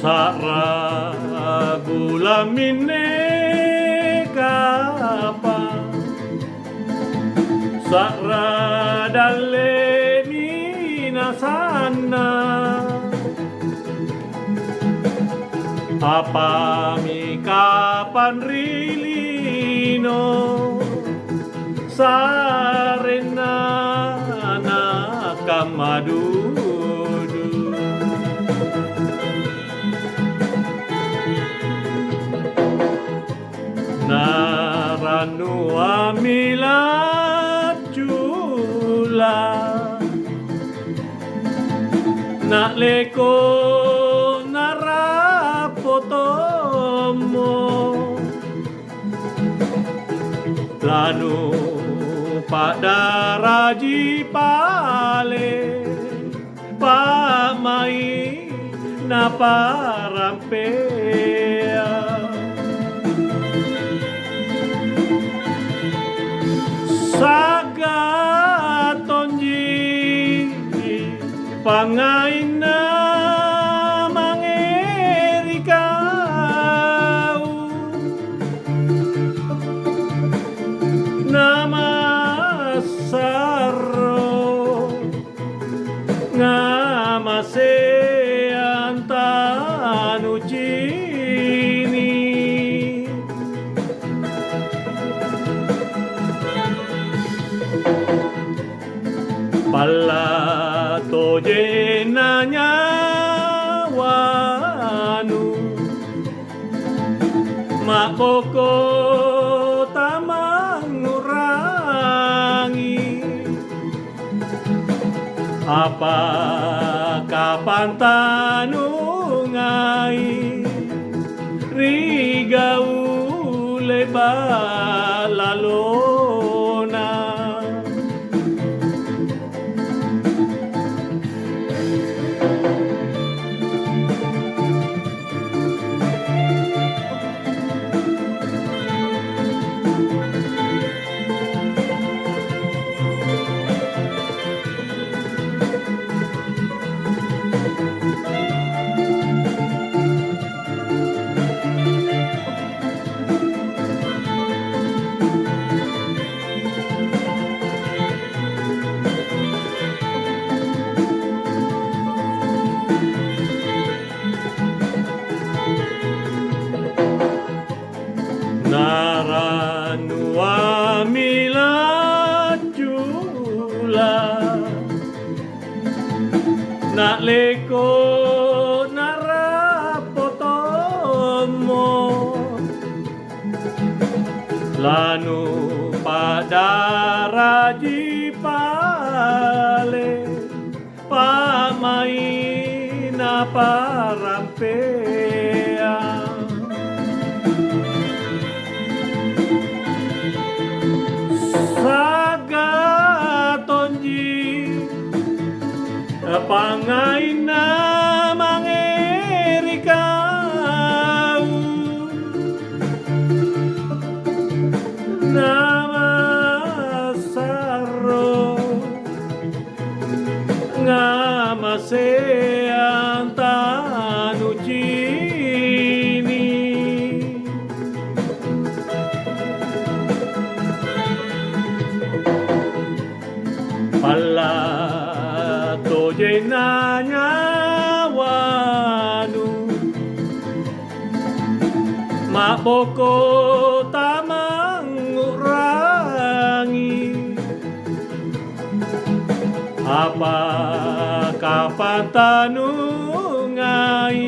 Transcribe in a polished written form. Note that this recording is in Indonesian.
Sara bulamine kapa Sara dalle minasana apa mi kapan rilino sarena nakamadudud naranu amila chula nak leko narapotomo lanu pada raji pale pamai na parampea saga tonji pangaina mangerikau nama sarro ngamase antanu cini pala toje nanya wanu makoko tamangurangi apa kapan tanungai rigau lebalalona naranu amila chula nak leko narapotomo lanu pada raji pale pamai na parampea saga tonji pangaina mangerikau nama sarro ngamase antanu cini pala toje nanya wanu maboko tamangurangi apa kapan tanungai